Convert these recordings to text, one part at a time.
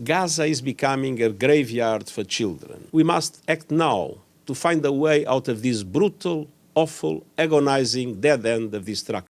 Gaza is becoming a graveyard for children. We must act now to find a way out of this brutal, awful, agonizing dead end of destruction.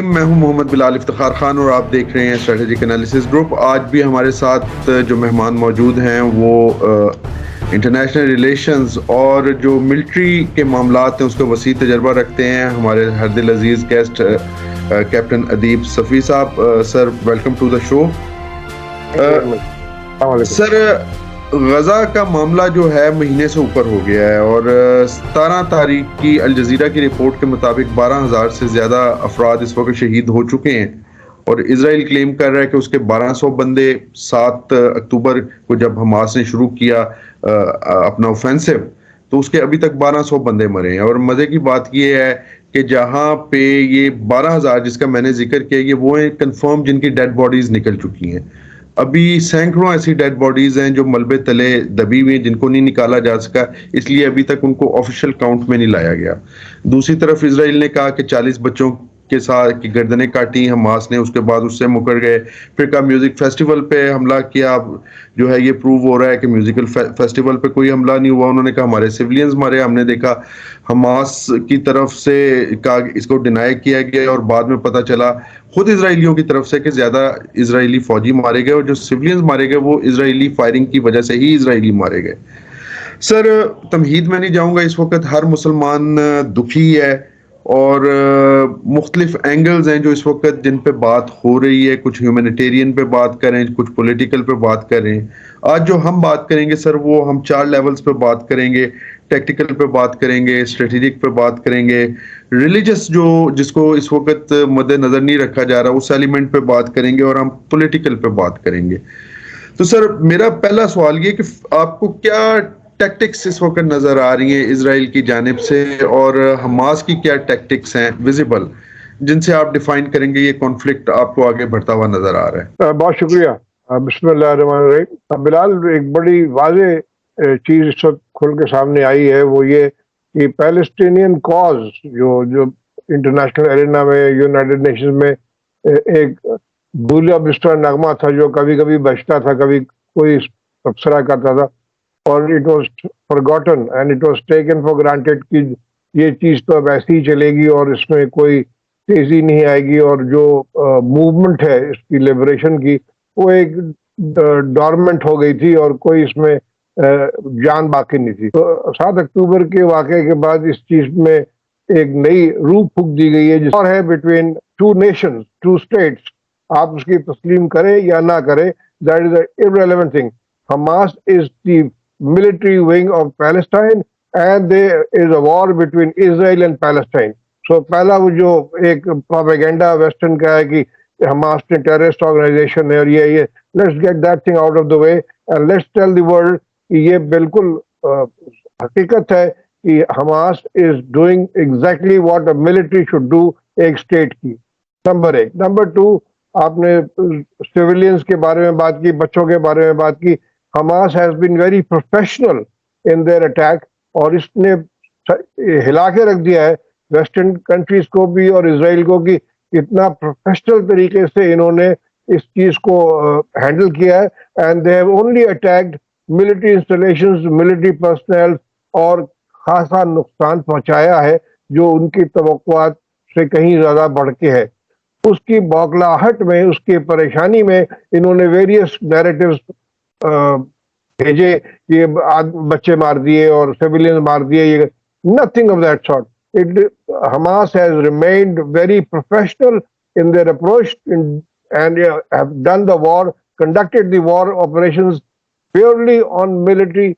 میں ہوں محمد بلال افتخار خان اور آپ دیکھ رہے ہیں strategic analysis group. آج بھی ہمارے ساتھ جو مہمان موجود ہیں وہ انٹرنیشنل ریلیشنز اور جو ملٹری کے معاملات ہیں اس کا وسیع تجربہ رکھتے ہیں. ہمارے ہر دل عزیز گیسٹ کیپٹن ادیب صفی صاحب. سر ویلکم ٹو دا شو. سر غزہ کا معاملہ جو ہے مہینے سے اوپر ہو گیا ہے اور 17 تاریخ کی الجزیرہ کی رپورٹ کے مطابق 12,000 سے زیادہ افراد اس وقت شہید ہو چکے ہیں اور اسرائیل کلیم کر رہا ہے کہ اس کے 1200 بندے 7 اکتوبر کو جب حماس نے شروع کیا اپنا اوفینسو تو اس کے ابھی تک 1200 بندے مرے ہیں. اور مزے کی بات یہ ہے کہ جہاں پہ یہ 12,000 جس کا میں نے ذکر کیا یہ وہ ہیں کنفرم جن کی ڈیڈ باڈیز نکل چکی ہیں. ابھی سینکڑوں ایسی ڈیڈ باڈیز ہیں جو ملبے تلے دبی ہوئی ہیں جن کو نہیں نکالا جا سکا, اس لیے ابھی تک ان کو آفیشیل کاؤنٹ میں نہیں لایا گیا. دوسری طرف اسرائیل نے کہا کہ 40 بچوں کے ساتھ کی گردنیں کاٹی حماس نے, اس کے بعد اس سے مکر گئے. پھر کہا میوزک فیسٹیول پہ حملہ کیا. جو ہے یہ پروو ہو رہا ہے کہ میوزیکل فیسٹیول پہ کوئی حملہ نہیں ہوا. انہوں نے کہا ہمارے سیولینز مارے. ہم نے دیکھا حماس کی طرف سے کہا اس کو ڈینائی کیا گیا اور بعد میں پتہ چلا خود اسرائیلیوں کی طرف سے کہ زیادہ اسرائیلی فوجی مارے گئے اور جو سیولینز مارے گئے وہ اسرائیلی فائرنگ کی وجہ سے ہی اسرائیلی مارے گئے. سر تمہید میں نہیں جاؤں گا, اس وقت ہر مسلمان دکھی ہے اور مختلف اینگلز ہیں جو اس وقت جن پہ بات ہو رہی ہے. کچھ ہیومینیٹیرین پہ بات کریں, کچھ پولیٹیکل پہ بات کریں. آج جو ہم بات کریں گے سر وہ ہم 4 لیولز پہ بات کریں گے. ٹیکٹیکل پہ بات کریں گے, اسٹریٹجک پہ بات کریں گے, ریلیجس جو جس کو اس وقت مد نظر نہیں رکھا جا رہا اس ایلیمنٹ پہ بات کریں گے اور ہم پولیٹیکل پہ بات کریں گے. تو سر میرا پہلا سوال یہ کہ آپ کو کیا ٹیکٹکس اس وقت نظر آ رہی ہیں اسرائیل کی جانب سے اور حماس کی کیا ٹیکٹکس ہیں ویزیبل جن سے آپ ڈیفائن کریں گے یہ کانفلکٹ آپ کو آگے بڑھتا ہوا نظر آ رہا ہے؟ بہت شکریہ. بسم اللہ الرحمن الرحیم. بلال ایک بڑی واضح چیز اس وقت کھل کے سامنے آئی ہے, وہ یہ کہ پیلسٹینین کاز جو انٹرنیشنل ارینا میں یونائٹڈ نیشنز میں ایک بھولا بستر نغمہ تھا جو کبھی کبھی بجتا تھا, کبھی کوئی تبصرہ کرتا تھا اور it was forgotten and it was taken for granted کہ یہ چیز تو اب ایسی ہی چلے گی اور اس میں کوئی تیزی نہیں آئے گی اور جو موومنٹ ہے اس کی لبریشن کی وہ ایک ڈورمنٹ ہو گئی تھی اور کوئی اس میں جان باقی نہیں تھی. تو 7 اکتوبر کے واقعے کے بعد اس چیز میں ایک نئی روح پھونک دی گئی ہے جس اور ہے بٹوین 2 nations 2 states. آپ اس کی تسلیم کریں یا نہ کریں, that is an irrelevant thing. Hamas is the military wing of Palestine and there is a war between Israel and Palestine. So پہلا وہ جو ایک پروپیگنڈا ویسٹرن کا ہے کہ حماس نے ٹیررسٹ آرگنائزیشن ہے اور یہ let's get that thing out of the way and let's tell the world کہ یہ بالکل حقیقت ہے کہ Hamas is doing exactly what a military should do ایک اسٹیٹ کی. نمبر 1. نمبر 2, آپ نے سیولینز کے بارے میں بات کی, بچوں کے بارے میں بات کی. Hamas has been very professional in their attack اور اس نے ہلا کے رکھ دیا ہے ویسٹرن کنٹریز کو بھی اور اسرائیل کو کہ اتنا پروفیشنل طریقے سے انہوں نے اس چیز کو ہینڈل کیا ہے. And they have only attacked military installations, military personnel اور خاصا نقصان پہنچایا ہے جو ان کی توقعات سے کہیں زیادہ بڑھ کے ہے. اس کی بوکھلاہٹ میں, اس کی پریشانی میں انہوں نے ویریس نیریٹیوز بھیجے کہ بچے مار دیے اور سیولین مار دیے. یہ nothing of that sort. Hamas has remained very professional in their approach and have done the war, conducted the war operations purely on military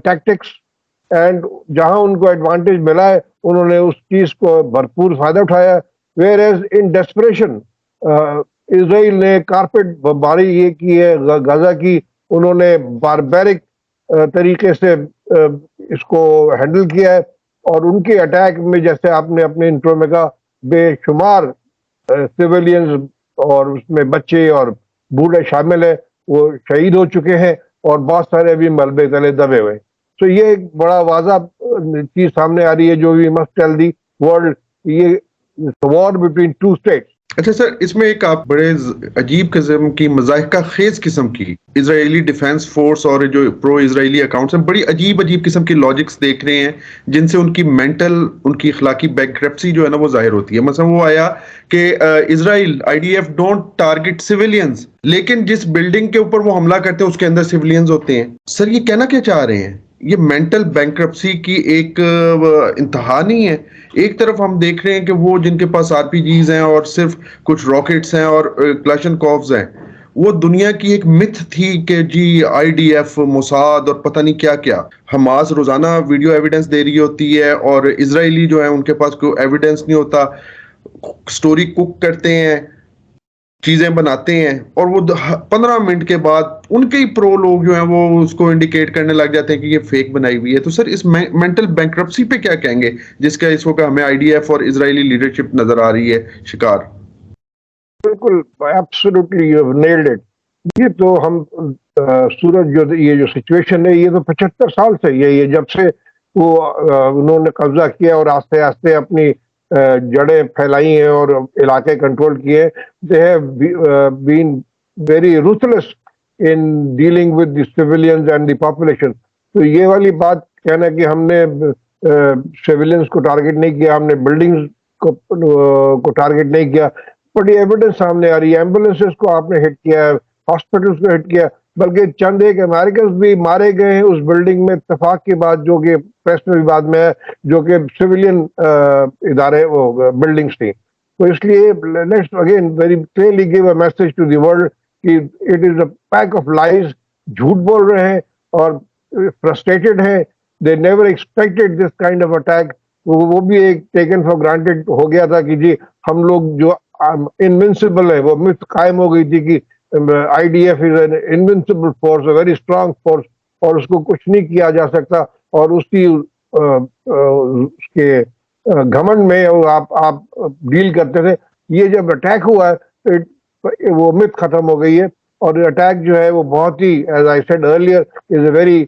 tactics. And جہاں ان کو ایڈوانٹیج ملا ہے انہوں نے اس چیز کو بھرپور فائدہ اٹھایا. whereas in desperation اسرائیل نے کارپیٹ باری یہ کی ہے غزہ کی, انہوں نے باربیرک طریقے سے اس کو ہینڈل کیا ہے اور ان کے اٹیک میں جیسے آپ نے اپنے انٹرو میں کہا بے شمار سیولینز اور اس میں بچے اور بوڑھے شامل ہیں, وہ شہید ہو چکے ہیں اور بہت سارے ابھی ملبے تلے دبے ہوئے. تو یہ ایک بڑا واضح چیز سامنے آ رہی ہے جو we must tell the world. یہ وار بٹوین ٹو اسٹیٹس. اچھا سر، اس میں ایک آپ بڑے عجیب قسم کی مضاحکہ خیز قسم کی اسرائیلی ڈیفینس فورس اور جو پرو اسرائیلی اکاؤنٹس ہیں بڑی عجیب قسم کی لاجکس دیکھ رہے ہیں جن سے ان کی مینٹل، ان کی اخلاقی بینکرپسی جو ہے نا وہ ظاہر ہوتی ہے. مثلا وہ آیا کہ اسرائیل IDF ڈونٹ ٹارگٹ سویلینز، لیکن جس بلڈنگ کے اوپر وہ حملہ کرتے ہیں اس کے اندر سویلینز ہوتے ہیں. سر یہ کہنا کیا چاہ رہے ہیں؟ یہ مینٹل بینکرپسی کی ایک انتہا نہیں ہے؟ ایک طرف ہم دیکھ رہے ہیں کہ وہ جن کے پاس RPGs ہیں اور صرف کچھ راکٹس ہیں اور کلاشنکوفز ہیں، وہ دنیا کی ایک متھ تھی کہ جی IDF، موساد اور پتہ نہیں کیا کیا. حماس روزانہ ویڈیو ایویڈنس دے رہی ہوتی ہے اور اسرائیلی جو ہے ان کے پاس کوئی ایویڈنس نہیں ہوتا، سٹوری کوک کرتے ہیں، چیزیں بناتے ہیں، اور وہ 15 منٹ کے بعد ان کے ہی پرو لوگ جو ہیں وہ اس کو انڈیکیٹ کرنے لگ جاتے ہیں کہ یہ فیک بنائی ہوئی ہے. تو سر اس مینٹل بینکرپسی پہ کیا کہیں گے جس کا اس وقت ہمیں IDF اور اسرائیلی لیڈرشپ نظر آ رہی ہے شکار؟ بالکل absolutely you have nailed it. یہ تو ہم سورج جو یہ جو سچویشن ہے یہ تو 75 سال سے یہ جب سے وہ انہوں نے قبضہ کیا اور آہستہ آہستہ اپنی جڑیں پھیلائی ہیں اور علاقے کنٹرول کیے. They have been very ruthless in dealing with the civilians and the population. تو یہ والی بات کہنا کہ ہم نے سیویلینز کو ٹارگٹ نہیں کیا، ہم نے بلڈنگز کو ٹارگٹ نہیں کیا، بڑی ایویڈنس سامنے آ رہی ہے. ایمبولینسز کو آپ نے ہٹ کیا، ہاسپٹلس کو ہٹ کیا، بلکہ چند ایک امریکنز بھی مارے گئے ہیں اس بلڈنگ میں اتفاق کی بات جو کہ پریس میں بھی بعد میں ہے، جو کہ سویلین ادارے وہ بلڈنگز تھیں. تو اس لیے let's again very clearly give a message to the world کہ it is a pack of lies. جھوٹ بول رہے ہیں اور فرسٹریٹڈ ہیں. They never expected this kind of attack. وہ بھی ایک ٹیکن فار گرانٹیڈ ہو گیا تھا کہ جی ہم لوگ جو انوینسیبل ہے، وہ مت قائم ہو گئی تھی کہ IDF is an invincible force, a very strong force, اور اس کو کچھ نہیں کیا جا سکتا. اور اس کی اس کے گھمنڈ میں آپ ڈیل کرتے تھے. یہ جب اٹیک ہوا ہے وہ مت ختم ہو گئی ہے. اور اٹیک جو ہے وہ بہت ہی as I said earlier is a very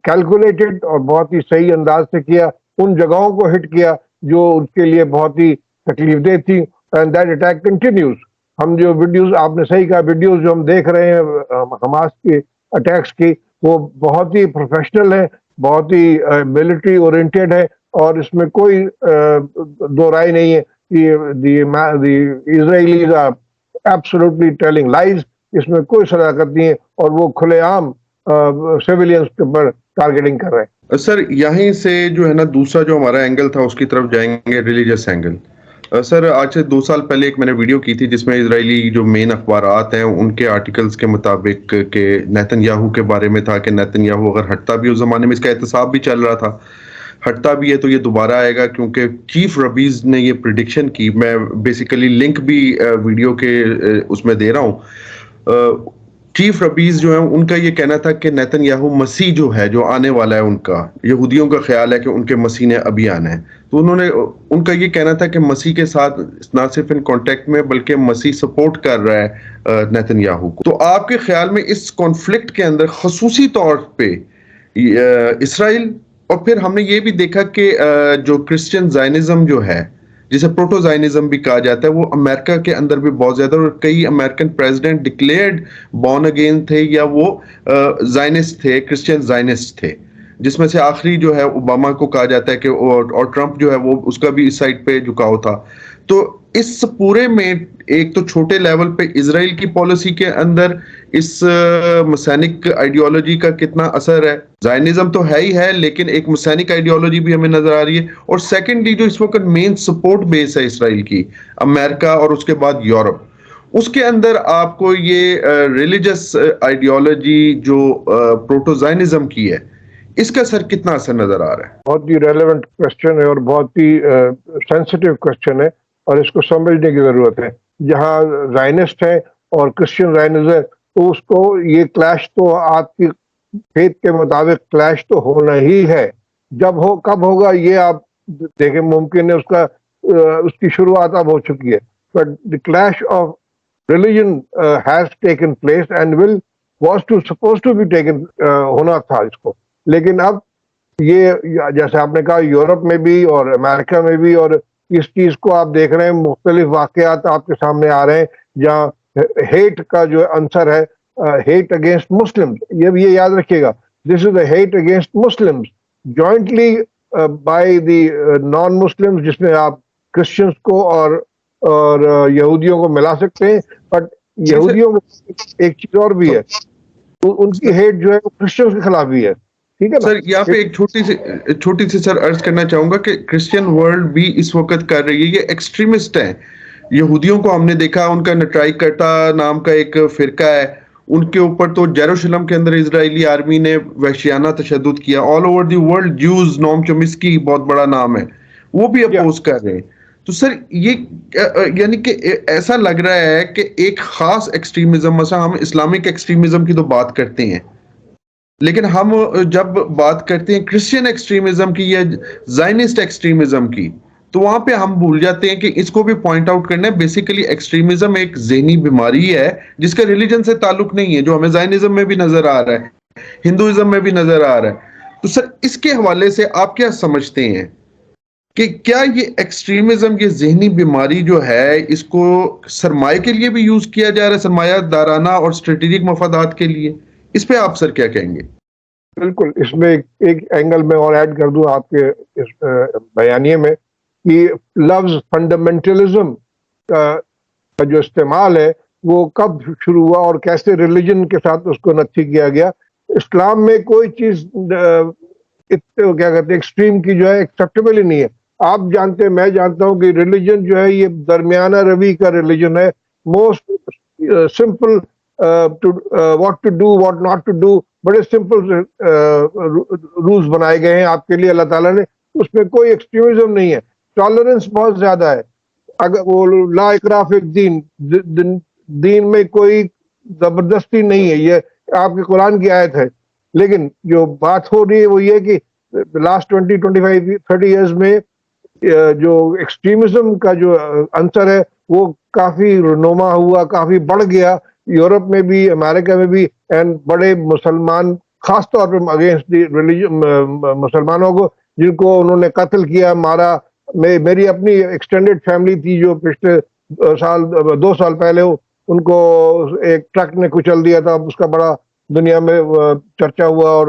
calculated اور بہت ہی صحیح انداز سے کیا. ان جگہوں کو ہٹ کیا جو ان کے لیے بہت ہی تکلیف دہ تھی. And that attack continues. ہم جو ویڈیوز آپ نے صحیح کہا، ویڈیوز جو ہم دیکھ رہے ہیں حماس کے اٹیکس کی، وہ بہت ہی پروفیشنل ہے، بہت ہی ملٹری اورینٹیڈ ہے، اور اس میں کوئی دو رائے نہیں ہے کہ the Israelis are absolutely telling lies. اس میں کوئی صداقت نہیں ہے اور وہ کھلے عام سیویلینز کے پر ٹارگیٹنگ کر رہے ہیں. سر یہیں سے جو ہے نا دوسرا جو ہمارا اینگل تھا اس کی طرف جائیں گے، ریلیجس اینگل. سر آج سے 2 سال پہلے ایک میں نے ویڈیو کی تھی جس میں اسرائیلی جو مین اخبارات ہیں ان کے آرٹیکلز کے مطابق کہ نیتن یاہو کے بارے میں تھا کہ نیتن یاہو اگر ہٹتا بھی، اس زمانے میں اس کا احتساب بھی چل رہا تھا، ہٹتا بھی ہے تو یہ دوبارہ آئے گا، کیونکہ چیف ربیز نے یہ پریڈکشن کی. میں بیسیکلی لنک بھی ویڈیو کے اس میں دے رہا ہوں. چیف ربیز جو ہیں ان کا یہ کہنا تھا کہ نیتن یاہو مسیح جو ہے جو آنے والا ہے، ان کا یہودیوں کا خیال ہے کہ ان کے مسیح نے ابھی آنا ہے. تو انہوں نے ان کا یہ کہنا تھا کہ مسیح کے ساتھ نہ صرف ان کانٹیکٹ میں بلکہ مسیح سپورٹ کر رہا ہے نیتن یاہو کو. تو آپ کے خیال میں اس کانفلکٹ کے اندر خصوصی طور پہ اسرائیل، اور پھر ہم نے یہ بھی دیکھا کہ جو کرسچن زائنزم جو ہے جسے پروٹو زائنزم بھی کہا جاتا ہے، وہ امریکہ کے اندر بھی بہت زیادہ، اور کئی American president declared born again تھے یا وہ زائنسٹ تھے، کرسچن زائنسٹ تھے، جس میں سے آخری جو ہے اوباما کو کہا جاتا ہے کہ اور ٹرمپ جو ہے وہ اس کا بھی اس سائڈ پہ جھکاؤ تھا. تو اس پورے میں ایک تو چھوٹے لیول پہ اسرائیل کی پالیسی کے اندر اس مسینک آئیڈیالوجی کا کتنا اثر ہے؟ زائنزم تو ہے ہی ہے، لیکن ایک مسینک آئیڈیالوجی بھی ہمیں نظر آ رہی ہے. اور سیکنڈلی جو اس وقت مین سپورٹ بیس ہے اسرائیل کی، امریکہ اور اس کے بعد یورپ، اس کے اندر آپ کو یہ ریلیجس آئیڈیالوجی جو پروٹوزائنزم کی ہے، اس کا سر کتنا اثر نظر آ رہا ہے؟ بہت ہی ریلیونٹ کوشچن ہے اور بہت ہی سینسٹیو کوشچن ہے، اور اس کو سمجھنے کی ضرورت ہے. جہاں زائنسٹ ہے اور کرسچن زائنسٹ ہے تو اس کو یہ کلیش تو آپ کی فیتھ کے مطابق کلیش تو ہونا ہی ہے. جب ہو کب ہوگا یہ آپ دیکھیں، ممکن ہے اس کی شروعات اب ہو چکی ہے، but the clash of religion has taken place and will was to supposed to be taken ہونا تھا اس کو. لیکن اب یہ جیسے آپ نے کہا یورپ میں بھی اور امریکہ میں بھی، اور اس چیز کو آپ دیکھ رہے ہیں مختلف واقعات آپ کے سامنے آ رہے ہیں جہاں ہیٹ کا جو عنصر ہے، ہیٹ اگینسٹ مسلم، یہ یاد رکھیے گا، this is a hate against Muslim jointly by the non Muslim, جس میں آپ کرسچنس کو اور یہودیوں کو ملا سکتے ہیں. بٹ یہودیوں میں ایک چیز اور بھی ہے، ان کی ہیٹ جو ہے وہ کرسچنس کے خلاف بھی ہے. ٹھیک ہے نا سر یہاں پہ ایک چھوٹی سی سر عرض کرنا چاہوں گا کہ کرسچین ورلڈ بھی اس وقت کر رہی ہے، یہ ایکسٹریمسٹ ہیں. یہودیوں کو ہم نے دیکھا، ان کا نٹرائی کرتا نام کا ایک فرقہ ہے، ان کے اوپر تو یروشلم کے اندر اسرائیلی آرمی نے وحشیانہ تشدد کیا. All over the world Jews, نوم چومسکی بہت بڑا نام ہے، وہ بھی اپوز کر رہے ہیں. تو سر یہ یعنی کہ ایسا لگ رہا ہے کہ ایک خاص ایکسٹریمزم، مثلا ہم اسلامک ایکسٹریمزم کی تو بات کرتے ہیں، لیکن ہم جب بات کرتے ہیں کرسچین ایکسٹریمزم کی یا زائنسٹ ایکسٹریمزم کی، تو وہاں پہ ہم بھول جاتے ہیں کہ اس کو بھی پوائنٹ آؤٹ کرنا ہے. بیسیکلی ایکسٹریمزم ایک ذہنی بیماری ہے جس کا ریلیجن سے تعلق نہیں ہے، جو ہمیں زائنزم میں بھی نظر آ رہا ہے، ہندوازم میں بھی نظر آ رہا ہے. تو سر اس کے حوالے سے آپ کیا سمجھتے ہیں کہ کیا یہ ایکسٹریمزم، یہ ذہنی بیماری جو ہے، اس کو سرمایہ کے لیے بھی یوز کیا جا رہا ہے، سرمایہ دارانہ اور اسٹریٹجک مفادات کے لیے؟ اس پہ آپ سر کیا کہیں گے؟ بالکل، اس میں ایک اینگل میں اور ایڈ کر دوں آپ کے اس بیانیے میں کہ لفظ فنڈامنٹلزم کا جو استعمال ہے وہ کب شروع ہوا اور کیسے ریلیجن کے ساتھ اس کو نفی کیا گیا. اسلام میں کوئی چیز کیا کہتے ہیں ایکسٹریم کی جو ہے ایکسیپٹیبل ہی نہیں ہے. آپ جانتے ہیں، میں جانتا ہوں کہ ریلیجن جو ہے یہ درمیانہ روی کا ریلیجن ہے. Most simple what to do what not to do, بڑے سمپل رولز بنائے گئے ہیں آپ کے لیے اللہ تعالیٰ نے. اس میں کوئی ایکسٹریمزم نہیں ہے، ٹالرنس بہت زیادہ ہے. اگر وہ لا اکراہ فی الدین، دین میں کوئی زبردستی نہیں ہے، یہ آپ کے قرآن کی آیت ہے. لیکن جو بات ہو رہی ہے وہ یہ کہ لاسٹ 20-25 30 ایئرز میں جو ایکسٹریمزم کا جو عنصر ہے وہ کافی رونما ہوا، کافی بڑھ گیا. یورپ میں بھی، امریکہ میں بھی، اینڈ بڑے مسلمان خاص طور پہ اگینسٹ دی ریلیجن، مسلمانوں کو جن کو انہوں نے قتل کیا، مارا. میری اپنی ایکسٹینڈیڈ فیملی تھی جو پچھلے 2 سال پہلے ان کو ایک ٹرک نے کچل دیا تھا. اس کا بڑا دنیا میں چرچا ہوا، اور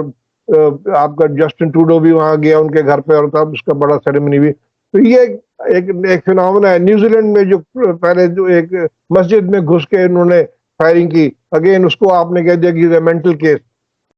آپ کا جسٹن ٹروڈو بھی وہاں گیا ان کے گھر پہ، اور تب اس کا بڑا سیریمنی بھی. تو یہ ایک فینومینا ہے. نیوزی لینڈ میں جو پہلے جو ایک مسجد میں گھس کے انہوں نے فائرنگ کی، اگین اس کو آپ نے کہہ دیا کہ mental case.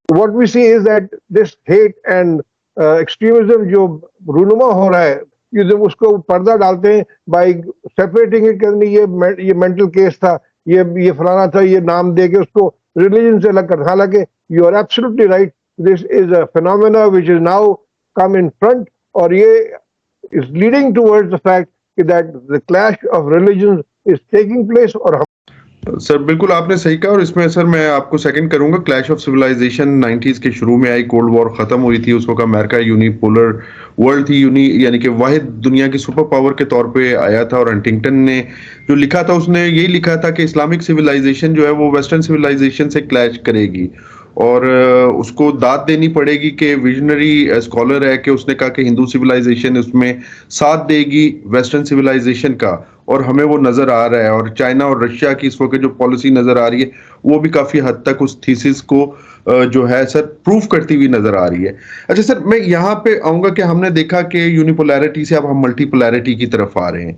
What we see is that this hate and extremism جو رونما ہو رہا ہے، اس کو پردہ ڈالتے ہیں بائی سیپریٹنگ اٹ، کرنے یہ مینٹل کیس تھا، یہ فلانا تھا، یہ نام دے کے اس کو ریلیجن سے الگ کر. حالانکہ you are absolutely right, this is a phenomena which is now come in front, اور یہ is leading towards the fact that the clash of religions is taking place. اور سر بالکل آپ نے صحیح کہا، اور اس میں سر میں آپ کو سیکنڈ کروں گا. کلیش آف سویلائزیشن 90s کے شروع میں آئی، کولڈ وار ختم ہوئی تھی، اس وقت امریکہ یونی پولر ورلڈ تھی، یعنی کہ واحد دنیا کی سپر پاور کے طور پہ آیا تھا. اور ہنٹنگٹن نے جو لکھا تھا، اس نے یہی لکھا تھا کہ اسلامک سویلائزیشن جو ہے وہ ویسٹرن سویلائزیشن سے کلیش کرے گی، اور اس کو داد دینی پڑے گی کہ ویژنری اسکالر ہے کہ اس نے کہا کہ ہندو سویلائزیشن اس میں ساتھ دے گی ویسٹرن سویلائزیشن کا، اور ہمیں وہ نظر آ رہا ہے. اور چائنا اور رشیا کی اس وقت جو پالیسی نظر آ رہی ہے وہ بھی کافی حد تک اس تھیسس کو جو ہے سر پروف کرتی ہوئی نظر آ رہی ہے. اچھا سر، میں یہاں پہ آؤں گا کہ ہم نے دیکھا کہ یونیپولیرٹی سے اب ہم ملٹی پولیرٹی کی طرف آ رہے ہیں،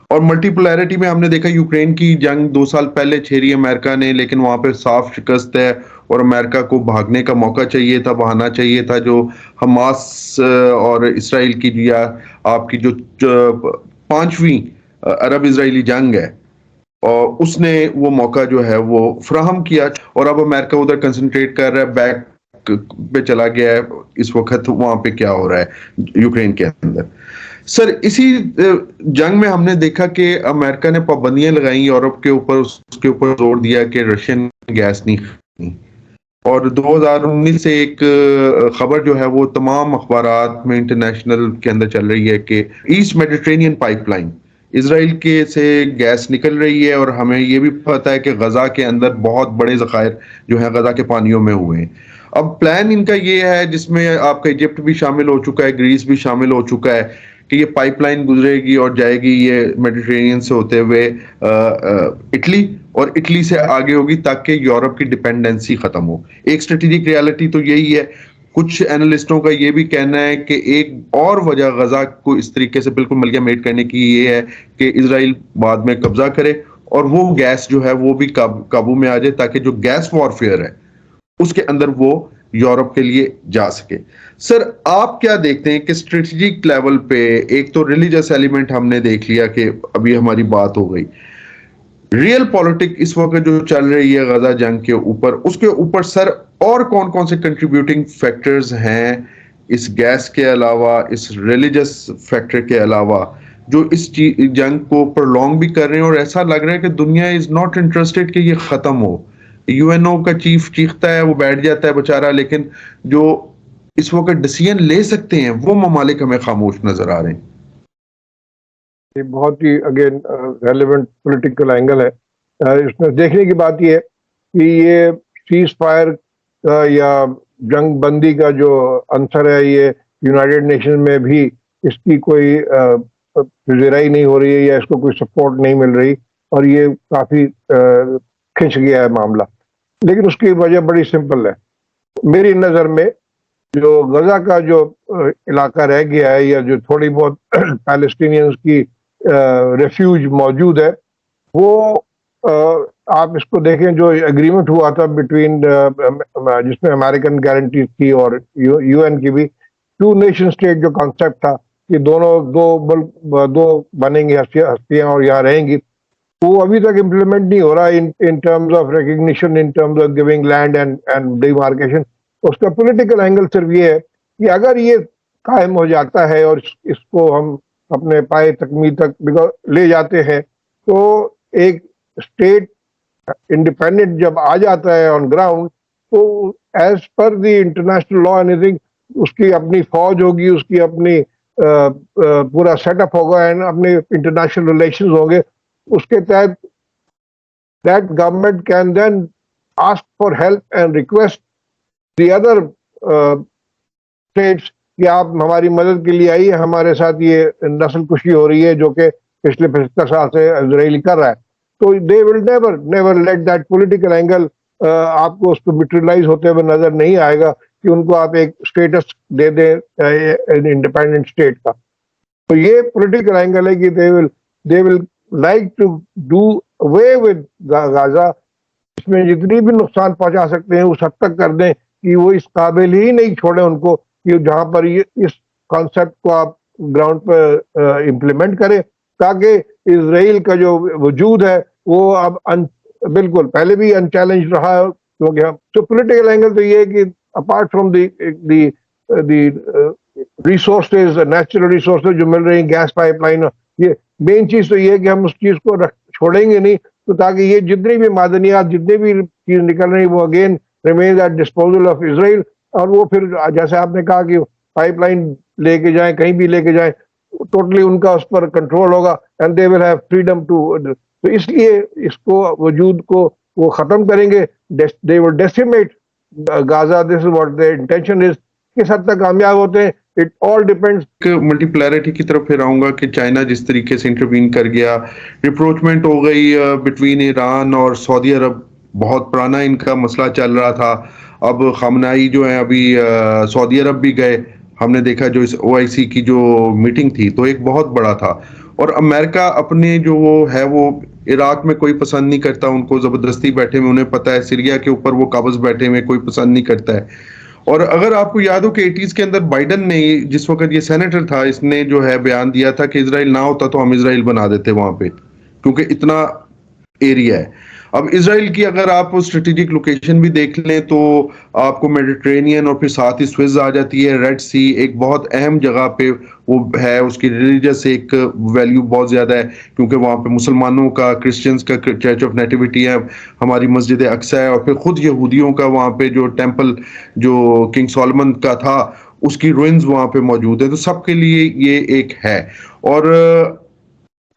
اور ملٹی پولیرٹی میں ہم نے دیکھا یوکرین کی جنگ 2 سال پہلے چھیڑی امریکہ نے، لیکن وہاں پہ صاف شکست ہے، اور امریکہ کو بھاگنے کا موقع چاہیے تھا، بہانا چاہیے تھا. جو حماس اور اسرائیل کی یا آپ کی جو 5ویں عرب اسرائیلی جنگ ہے، اور اس نے وہ موقع جو ہے وہ فراہم کیا، اور اب امریکہ ادھر کنسنٹریٹ کر رہا ہے، بیک پہ چلا گیا ہے اس وقت وہاں پہ کیا ہو رہا ہے یوکرین کے اندر. سر اسی جنگ میں ہم نے دیکھا کہ امریکہ نے پابندیاں لگائیں یورپ کے اوپر، اس کے اوپر زور دیا کہ رشین گیس نہیں خریدنی. اور 2019 سے ایک خبر جو ہے وہ تمام اخبارات میں انٹرنیشنل کے اندر چل رہی ہے کہ ایسٹ میڈیٹرینین پائپ لائن، اسرائیل کے سے گیس نکل رہی ہے اور ہمیں یہ بھی پتہ ہے کہ غزہ کے اندر بہت بڑے ذخائر جو ہیں غزہ کے پانیوں میں ہوئے ہیں. اب پلان ان کا یہ ہے جس میں آپ کا ایجپٹ بھی شامل ہو چکا ہے, گریس بھی شامل ہو چکا ہے, کہ یہ پائپ لائن گزرے گی اور جائے گی یہ میڈیٹرینین سے ہوتے ہوئے اٹلی, اور اٹلی سے آگے ہوگی تاکہ یورپ کی ڈپینڈنسی ختم ہو. ایک اسٹریٹجک ریالٹی تو یہی ہے. کچھ اینالسٹوں کا یہ بھی کہنا ہے کہ ایک اور وجہ غزہ کو اس طریقے سے بالکل ملغا میٹ کرنے کی یہ ہے کہ اسرائیل بعد میں قبضہ کرے اور وہ گیس جو ہے وہ بھی قابو میں آ جائے, تاکہ جو گیس وارفیئر ہے اس کے اندر وہ یورپ کے لیے جا سکے. سر آپ کیا دیکھتے ہیں کہ اسٹریٹجک لیول پہ ایک تو ریلیجس ایلیمنٹ ہم نے دیکھ لیا کہ ابھی ہماری بات ہو گئی, ریئل پولیٹک اس وقت جو چل رہی ہے غزہ جنگ کے اوپر, اس کے اوپر سر اور کون کون سے کنٹریبیوٹنگ فیکٹرز ہیں اس گیس کے علاوہ, اس ریلیجس فیکٹر کے علاوہ, جو اس جنگ کو پرولونگ بھی کر رہے ہیں, اور ایسا لگ رہا ہے کہ دنیا از ناٹ انٹرسٹڈ کہ یہ ختم ہو. یو این او کا چیف چیختا ہے, وہ بیٹھ جاتا ہے بیچارہ, لیکن جو اس وقت ڈیسیژن لے سکتے ہیں وہ ممالک ہمیں خاموش نظر آ رہے ہیں. یہ بہت ہی اگین ریلیونٹ پولیٹیکل اینگل ہے. اس میں دیکھنے کی بات یہ ہے کہ یہ سیز فائر یا جنگ بندی کا جو عنصر ہے, یہ یونائٹڈ نیشن میں بھی اس کی کوئی پذیرائی نہیں ہو رہی ہے یا اس کو کوئی سپورٹ نہیں مل رہی, اور یہ کافی کھنچ گیا ہے معاملہ. لیکن اس کی وجہ بڑی سمپل ہے میری نظر میں. جو غزہ کا جو علاقہ رہ گیا ہے یا جو تھوڑی بہت پیلسٹینینز کی ریفیوج موجود ہے, وہ آپ اس کو دیکھیں جو اگریمنٹ ہوا تھا بٹوین جس میں امریکن گارنٹی تھی اور یو این کی بھی, 2 نیشن اسٹیٹ جو کانسیپٹ تھا کہ دو بنیں گی ہستیاں اور یہاں رہیں گی, وہ ابھی تک امپلیمنٹ نہیں ہو رہا in terms of recognition, in terms of giving land and demarcation. اس کا پولیٹیکل اینگل صرف یہ ہے کہ اگر یہ قائم ہو جاتا ہے اور اس کو ہم اپنے پائے تکمیل تک لے جاتے ہیں, تو ایک اسٹیٹ انڈیپینڈنٹ جب آ جاتا ہے آن گراؤنڈ, تو as per the international law anything, اس کی اپنی فوج ہوگی, اس کی اپنی پورا سیٹ اپ ہوگا, اینڈ اپنے انٹرنیشنل ریلیشنز ہوں گے. اس کے تحت that government can then ask for help and request the other states کہ آپ ہماری مدد کے لیے آئیے, ہمارے ساتھ یہ نسل کشی ہو رہی ہے جو کہ پچھلے 75 سال سے اسرائیل کر رہا ہے. تو they will never let that political angle آپ کو اس کو میٹریلائز ہوتے ہوئے نظر نہیں آئے گا کہ ان کو آپ ایک اسٹیٹس دے دیں انڈیپینڈنٹ اسٹیٹ کا. تو یہ پولیٹیکل اینگل ہے کہ they will like to do away with Gaza. اس میں جتنی بھی نقصان پہنچا سکتے ہیں اس حد تک کر دیں کہ وہ اس قابل ہی نہیں چھوڑیں ان کو کہ جہاں پر اس کانسیپٹ کو آپ گراؤنڈ پر امپلیمنٹ کریں, تاکہ اسرائیل کا جو وجود ہے وہ اب بالکل پہلے بھی انچیلنج رہا ہے. کیونکہ تو پولیٹیکل اینگل تو یہ ہے کہ apart from the resources, natural resources جو مل رہی ہیں, گیس پائپ لائن, یہ مین چیز تو یہ ہے کہ ہم اس چیز کو چھوڑیں گے نہیں, تو تاکہ یہ جتنی بھی معدنیات, جتنی بھی چیز نکل رہی وہ again remains at disposal of Israel. اور وہ پھر جیسے آپ نے کہا کہ پائپ لائن لے کے جائیں, کہیں بھی لے کے جائیں, ٹوٹلی ان کا اس پر کنٹرول ہوگا, and they will have freedom to. تو اس لیے اس کو وجود کو وہ ختم کریں گے. They will decimate Gaza, this is what their intention is. کس حد تک کامیاب ہوتے ہیں it all depends. Multipolarity کی طرف پھر آؤں گا کہ چائنا جس طریقے سے انٹروین کر گیا, ریپروچمنٹ ہو گئی بٹوین ایران اور سعودی عرب, بہت پرانا ان کا مسئلہ چل رہا تھا. اب خامنائی جو ہیں ابھی سعودی عرب بھی گئے, ہم نے دیکھا جو اس OIC کی جو میٹنگ تھی تو ایک بہت بڑا تھا. اور امریکہ اپنے جو وہ ہے وہ عراق میں کوئی پسند نہیں کرتا, ان کو زبردستی بیٹھے ہوئے, انہیں پتہ ہے سیریا کے اوپر وہ قابض بیٹھے ہوئے, کوئی پسند نہیں کرتا ہے. اور اگر آپ کو یاد ہو کہ 80s کے اندر بائیڈن نے, جس وقت یہ سینیٹر تھا, اس نے جو ہے بیان دیا تھا کہ اسرائیل نہ ہوتا تو ہم اسرائیل بنا دیتے وہاں پہ, کیونکہ اتنا ایریا ہے. اب اسرائیل کی اگر آپ اسٹریٹجک لوکیشن بھی دیکھ لیں تو آپ کو میڈیٹرینین اور پھر ساتھ ہی سوئز آ جاتی ہے, ریڈ سی ایک بہت اہم جگہ پہ وہ ہے. اس کی ریلیجس ایک ویلیو بہت زیادہ ہے, کیونکہ وہاں پہ مسلمانوں کا, کرسچنز کا چرچ آف نیٹیویٹی ہے, ہماری مسجد اقصی ہے, اور پھر خود یہودیوں کا وہاں پہ جو ٹیمپل جو کنگ سولمن کا تھا اس کی روئنز وہاں پہ موجود ہے. تو سب کے لیے یہ ایک ہے. اور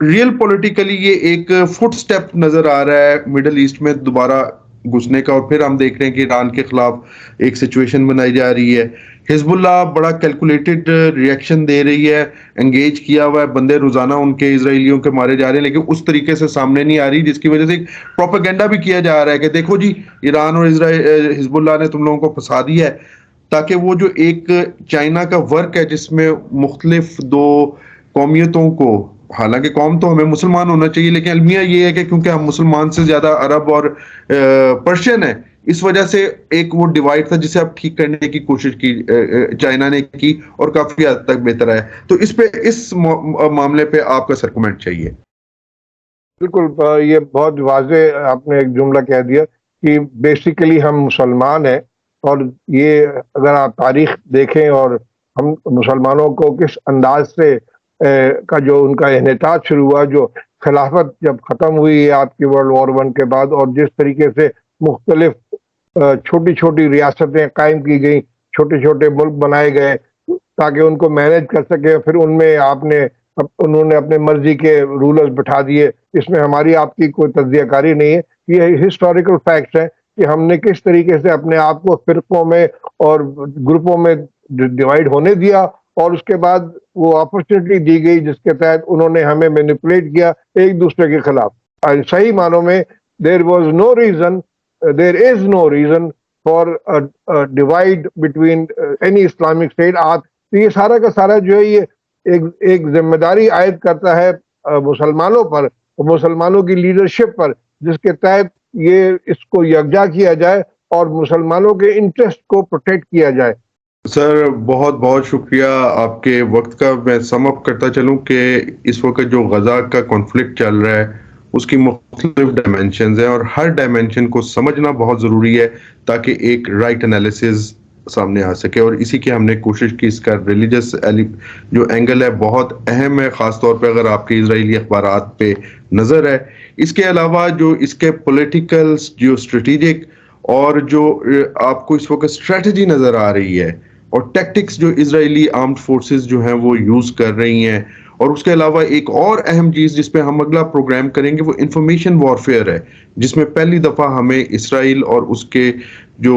ریئل پولیٹیکلی یہ ایک فٹ سٹیپ نظر آ رہا ہے مڈل ایسٹ میں دوبارہ گھسنے کا، اور پھر ہم دیکھ رہے ہیں کہ ایران کے خلاف ایک سچویشن بنائی جا رہی ہے. حزب اللہ بڑا کیلکولیٹڈ ریئیکشن دے رہی ہے، انگیج کیا ہوا ہے، بندے روزانہ ان کے اسرائیلیوں کے مارے جا رہے ہیں، لیکن اس طریقے سے سامنے نہیں آ رہی، جس کی وجہ سے پروپیگنڈا بھی کیا جا رہا ہے کہ دیکھو جی ایران اور حزب اللہ نے تم لوگوں کو پھنسا دیا ہے، تاکہ وہ جو ایک چائنا کا ورک ہے جس میں مختلف دو قومیتوں کو، حالانکہ قوم تو ہمیں مسلمان ہونا چاہیے، لیکن المیہ یہ ہے کہ کیونکہ ہم مسلمان سے زیادہ عرب اور پرشین ہیں، اس وجہ سے ایک وہ ڈیوائڈ تھا جسے اب ٹھیک کرنے کی کوشش کی چائنا نے کی، اور کافی حد تک بہتر ہے. تو اس معاملے پہ آپ کا سر کمنٹ چاہیے. بالکل، یہ بہت واضح آپ نے ایک جملہ کہہ دیا کہ بیسیکلی ہم مسلمان ہیں، اور یہ اگر آپ تاریخ دیکھیں اور ہم مسلمانوں کو کس انداز سے کا جو ان کا انحطاط شروع ہوا، جو خلافت جب ختم ہوئی ہے آپ کی ورلڈ وار 1 کے بعد، اور جس طریقے سے مختلف چھوٹی چھوٹی ریاستیں قائم کی گئیں، چھوٹے چھوٹے ملک بنائے گئے تاکہ ان کو مینج کر سکے، پھر ان میں انہوں نے اپنے مرضی کے رولرز بٹھا دیے. اس میں ہماری آپ کی کوئی تجزیہ کاری نہیں ہے، یہ ہسٹوریکل فیکٹس ہیں کہ ہم نے کس طریقے سے اپنے آپ کو فرقوں میں اور گروپوں میں ڈیوائیڈ ہونے دیا، اور اس کے بعد وہ اپرچونٹی دی گئی جس کے تحت انہوں نے ہمیں مینیپولیٹ کیا ایک دوسرے کے خلاف. صحیح معنوں میں there is no reason for a divide between any Islamic state. یہ سارا کا سارا جو ہے یہ ایک ذمہ داری عائد کرتا ہے مسلمانوں پر، مسلمانوں کی لیڈرشپ پر، جس کے تحت یہ اس کو یکجا کیا جائے اور مسلمانوں کے انٹرسٹ کو پروٹیکٹ کیا جائے. سر بہت بہت شکریہ آپ کے وقت کا. میں سم اپ کرتا چلوں کہ اس وقت جو غزہ کا کانفلکٹ چل رہا ہے اس کی مختلف ڈائمینشنز ہیں، اور ہر ڈائمینشن کو سمجھنا بہت ضروری ہے تاکہ ایک رائٹ انالیسز سامنے آ سکے، اور اسی کی ہم نے کوشش کی. اس کا ریلیجس جو اینگل ہے بہت اہم ہے، خاص طور پہ اگر آپ کے اسرائیلی اخبارات پہ نظر ہے. اس کے علاوہ جو اس کے پولیٹیکل، جو اسٹریٹجک، اور جو آپ کو اس وقت اسٹریٹجی نظر آ رہی ہے، اور ٹیکٹکس جو اسرائیلی آرمڈ فورسز جو ہیں وہ یوز کر رہی ہیں، اور اس کے علاوہ ایک اور اہم چیز جس پہ ہم اگلا پروگرام کریں گے وہ انفارمیشن وارفیئر ہے، جس میں پہلی دفعہ ہمیں اسرائیل اور اس کے جو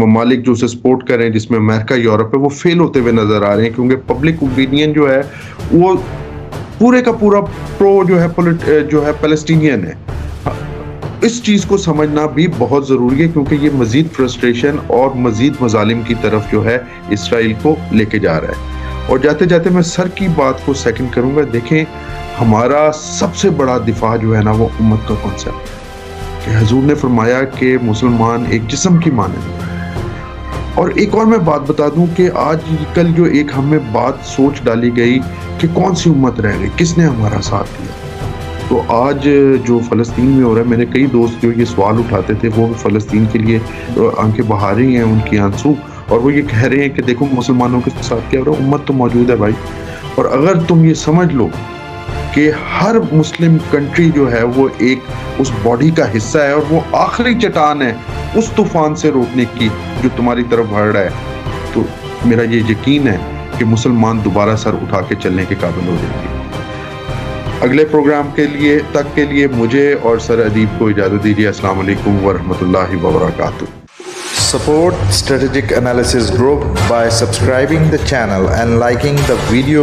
ممالک جو اسے سپورٹ کر رہے ہیں، جس میں امریکہ، یورپ ہے، وہ فیل ہوتے ہوئے نظر آ رہے ہیں، کیونکہ پبلک اوپینین جو ہے وہ پورے کا پورا پرو جو ہے پیلسٹینین ہے. اس چیز کو سمجھنا بھی بہت ضروری ہے، کیونکہ یہ مزید فرسٹریشن اور مزید مظالم کی طرف جو ہے اسرائیل کو لے کے جا رہا ہے. اور جاتے جاتے میں سر کی بات کو سیکنڈ کروں گا. دیکھیں ہمارا سب سے بڑا دفاع جو ہے نا وہ امت کا کانسیپٹ ہے، کہ حضور نے فرمایا کہ مسلمان ایک جسم کی مانند ہے. اور ایک اور میں بات بتا دوں کہ آج کل جو ایک ہمیں بات سوچ ڈالی گئی کہ کون سی امت رہ گئی، کس نے ہمارا ساتھ دیا. تو آج جو فلسطین میں ہو رہا ہے، میرے کئی دوست جو یہ سوال اٹھاتے تھے وہ فلسطین کے لیے آنکھیں بہا رہی ہیں، ان کی آنسو، اور وہ یہ کہہ رہے ہیں کہ دیکھو مسلمانوں کے ساتھ کیا ہو رہا ہے، امت تو موجود ہے بھائی. اور اگر تم یہ سمجھ لو کہ ہر مسلم کنٹری جو ہے وہ ایک اس باڈی کا حصہ ہے، اور وہ آخری چٹان ہے اس طوفان سے روکنے کی جو تمہاری طرف بڑھ رہا ہے، تو میرا یہ یقین ہے کہ مسلمان دوبارہ سر اٹھا کے چلنے کے قابل ہو جائیں گے. اگلے پروگرام کے لیے مجھے اور سر ادیب کو اجازت دیجیے. السلام علیکم ورحمۃ اللہ وبرکاتہ. Support Strategic Analysis Group by subscribing the channel and liking the video.